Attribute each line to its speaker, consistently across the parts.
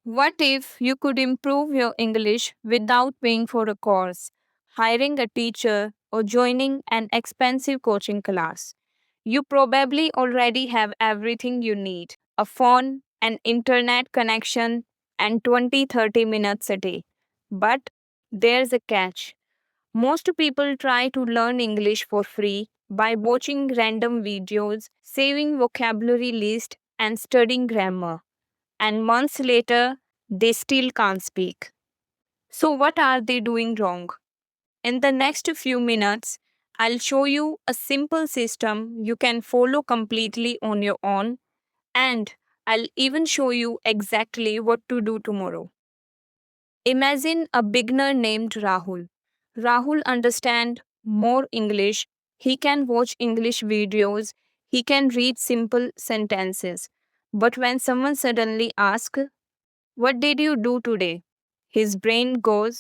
Speaker 1: What if you could improve your English without paying for a course, hiring a teacher, or joining an expensive coaching class? You probably already have everything you need: a phone, an internet connection, and 20-30 minutes a day. But there's a catch. Most people try to learn English for free by watching random videos, saving vocabulary lists, and studying grammar. And months later, they still can't speak. So, what are they doing wrong? In the next few minutes, I'll show you a simple system you can follow completely on your own, and I'll even show you exactly what to do tomorrow. Imagine a beginner named Rahul. Rahul understands more English. He can watch English videos. He can read simple sentences. But when someone suddenly asks, "What did you do today?" his brain goes.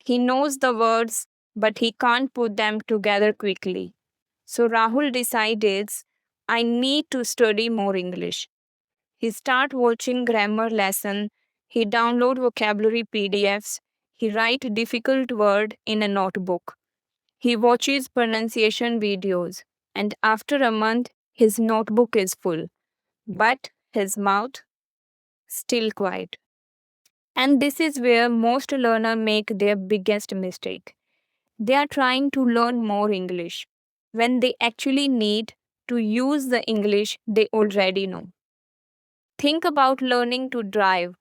Speaker 1: He knows the words, but he can't put them together quickly. So Rahul decides, I need to study more English. He start watching grammar lesson, he download vocabulary PDFs, he write difficult word in a notebook. He watches pronunciation videos, and after a month his notebook is full, but his mouth still quiet. And this is where most learners make their biggest mistake. They are trying to learn more English when they actually need to use the English they already know. Think about learning to drive.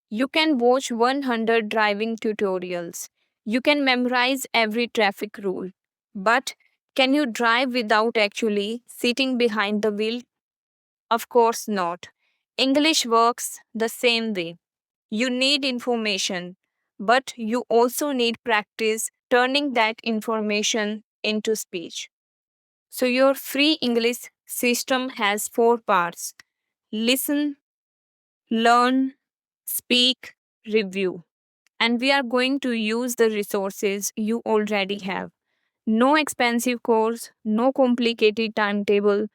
Speaker 1: You can watch 100 driving tutorials. You can memorize every traffic rule. But can you drive without actually sitting behind the wheel? Of course not. English works the same way. You need information, but you also need practice turning that information into speech. So, your free English system has four parts: listen, learn, speak, review. And we are going to use the resources you already have. No expensive course, no complicated timetable,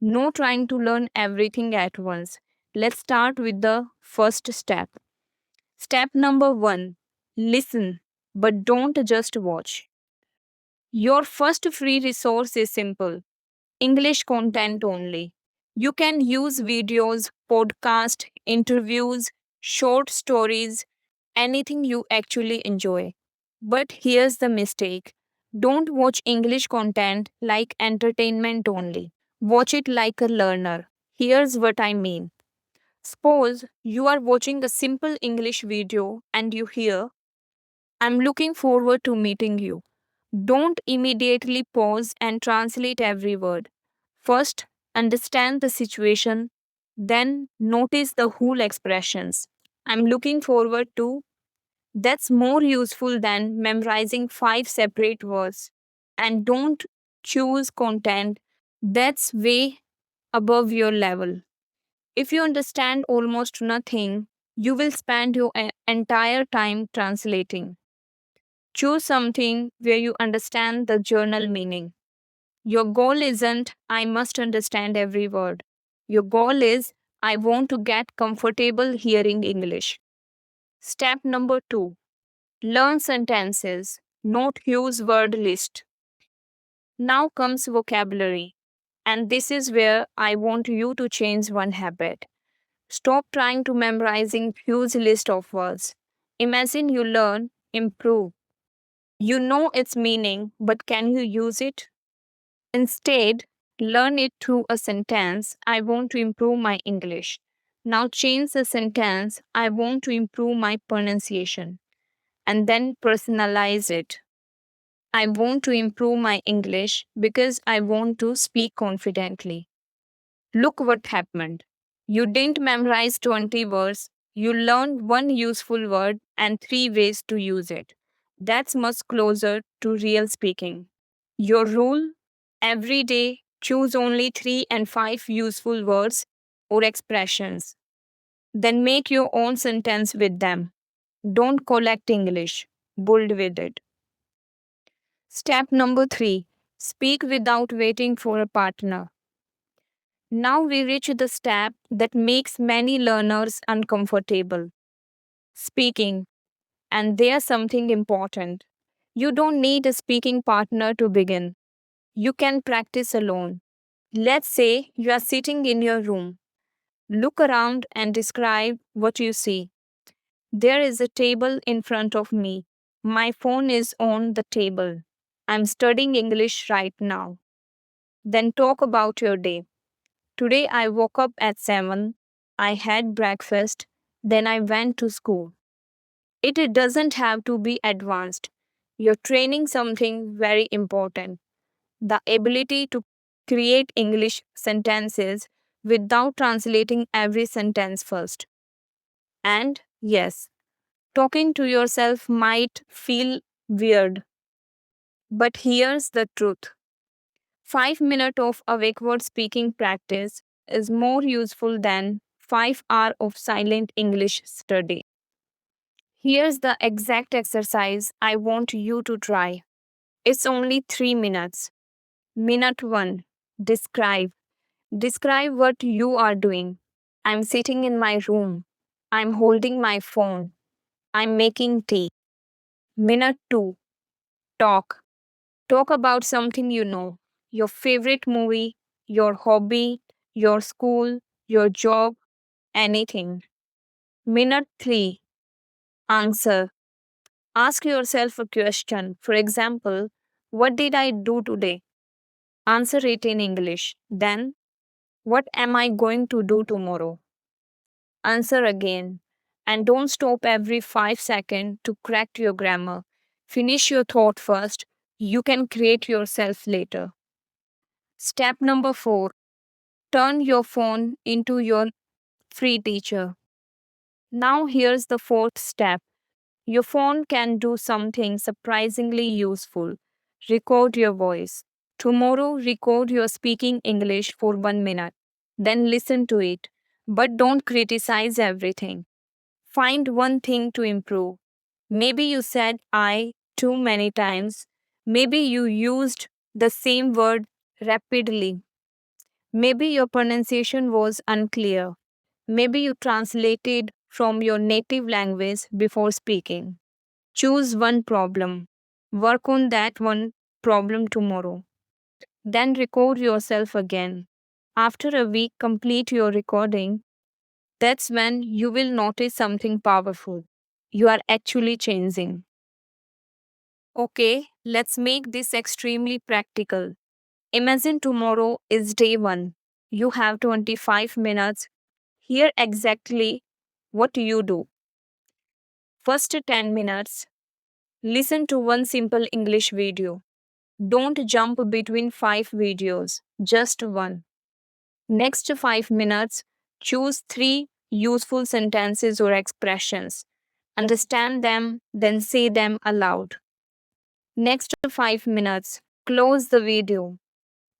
Speaker 1: no trying to learn everything at once. Let's start with the first step. Step number one: listen, but don't just watch. Your first free resource is simple: English content only. You can use videos, podcasts, interviews, short stories, anything you actually enjoy. But here's the mistake: don't watch English content like entertainment only. Watch it like a learner. Here's what I mean. Suppose you are watching a simple English video and you hear, I'm looking forward to meeting you. Don't immediately pause and translate every word. First, understand the situation, then notice the whole expressions. I'm looking forward to. That's more useful than memorizing five separate words. And don't choose content that's way above your level. If you understand almost nothing, you will spend your entire time translating. Choose something where you understand the journal meaning. Your goal isn't, I must understand every word. Your goal is, I want to get comfortable hearing English. Step number two: learn sentences, not use word list. Now comes vocabulary. And this is where I want you to change one habit. Stop trying to memorizing huge list of words. Imagine you learn improve. You know its meaning, but can you use it? Instead, learn it through a sentence: I want to improve my English. Now change the sentence: I want to improve my pronunciation. And then personalize it. I want to improve my English because I want to speak confidently. Look what happened. You didn't memorize 20 words, you learned one useful word and three ways to use it. That's much closer to real speaking. Your rule: every day choose only 3 and 5 useful words or expressions. Then make your own sentence with them. Don't collect English, build with it. Step number 3: speak without waiting for a partner. Now we reach the step that makes many learners uncomfortable speaking. And there's something important. You don't need a speaking partner to begin. You can practice alone. Let's say you are sitting in your room. Look around and describe what you see. There is a table in front of me. My phone is on the table. I'm studying English right now. Then talk about your day. Today I woke up at 7. I had breakfast. Then I went to school. It doesn't have to be advanced. You're training something very important, the ability to create English sentences without translating every sentence first. And yes, talking to yourself might feel weird, but here's the truth. 5 minutes of awake word speaking practice is more useful than 5 hours of silent English study. Here's the exact exercise I want you to try. It's only 3 minutes. Minute 1. Describe. Describe what you are doing. I'm sitting in my room. I'm holding my phone. I'm making tea. Minute 2. Talk. Talk about something you know. Your favorite movie, your hobby, your school, your job, anything. Minute 3. Answer. Ask yourself a question. For example, what did I do today? Answer it in English. Then, what am I going to do tomorrow? Answer again. And don't stop every 5 seconds to correct your grammar. Finish your thought first. You can create yourself later. Step number 4. Turn your phone into your free teacher. Now, here's the fourth step. Your phone can do something surprisingly useful. Record your voice. Tomorrow, record your speaking English for 1 minute. Then listen to it. But don't criticize everything. Find one thing to improve. Maybe you said I too many times. Maybe you used the same word rapidly. Maybe your pronunciation was unclear. Maybe you translated from your native language before speaking. Choose one problem. Work on that one problem tomorrow. Then record yourself again. After a week, complete your recording. That's when you will notice something powerful. You are actually changing. Okay, let's make this extremely practical. Imagine tomorrow is day 1. You have 25 minutes. Here exactly what you do. First 10 minutes, listen to one simple English video. Don't jump between 5 videos, just one. Next 5 minutes, choose 3 useful sentences or expressions. Understand them, then say them aloud. Next 5 minutes, close the video.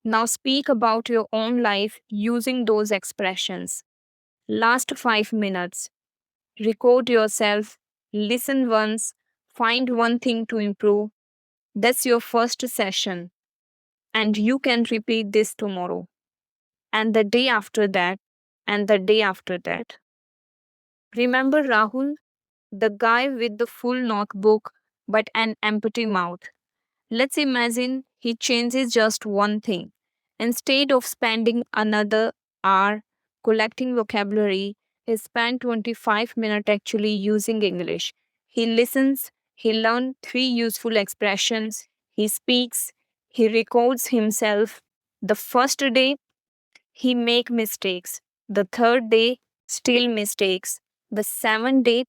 Speaker 1: Now speak about your own life using those expressions. Last 5 minutes, record yourself, listen once, find one thing to improve. That's your first session. And you can repeat this tomorrow, and the day after that, and the day after that. Remember Rahul, the guy with the full notebook but an empty mouth. Let's imagine he changes just one thing. Instead of spending another hour collecting vocabulary, he spent 25 minutes actually using English. He listens, he learns 3 useful expressions, he speaks, he records himself. The first day, he make mistakes. The third day, still mistakes. The seventh day,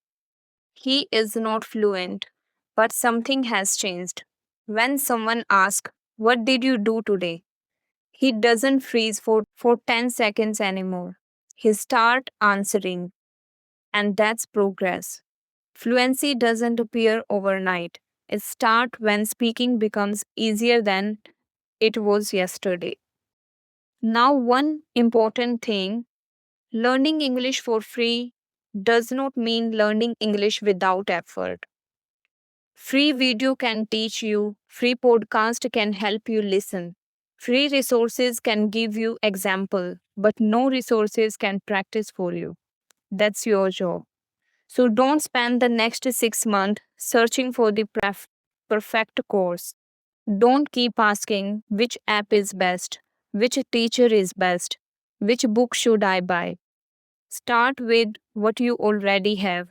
Speaker 1: he is not fluent, but something has changed. When someone asks, "What did you do today?" he doesn't freeze for 10 seconds anymore. He start answering, and that's progress. Fluency doesn't appear overnight. It starts when speaking becomes easier than it was yesterday. Now, one important thing, learning English for free does not mean learning English without effort. Free video can teach you, free podcast can help you listen. Free resources can give you example, but no resources can practice for you. That's your job. So don't spend the next 6 months searching for the perfect course. Don't keep asking which app is best, which teacher is best, which book should I buy. Start with what you already have: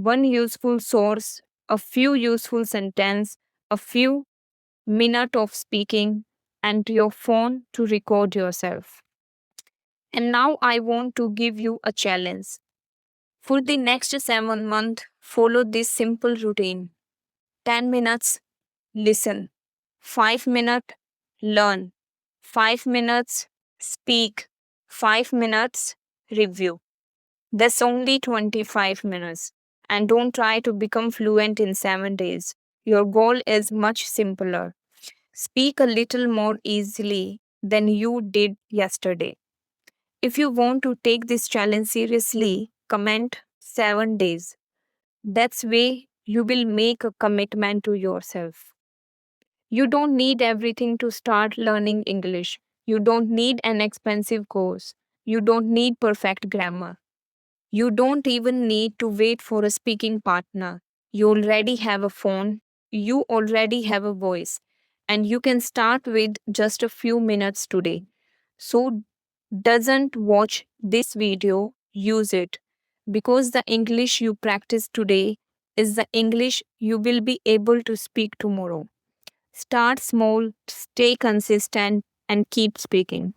Speaker 1: one useful source, a few useful sentences, a few minutes of speaking, and your phone to record yourself. And now I want to give you a challenge. For the next 7 months, follow this simple routine: 10 minutes, listen; 5 minutes, learn; 5 minutes, speak; 5 minutes, review. That's only 25 minutes. And don't try to become fluent in 7 days. Your goal is much simpler. Speak a little more easily than you did yesterday. If you want to take this challenge seriously, comment 7 days. That's way you will make a commitment to yourself. You don't need everything to start learning English. You don't need an expensive course. You don't need perfect grammar. You don't even need to wait for a speaking partner. You already have a phone. You already have a voice. And you can start with just a few minutes today. So, doesn't watch this video, use it. Because the English you practice today is the English you will be able to speak tomorrow. Start small, stay consistent, and keep speaking.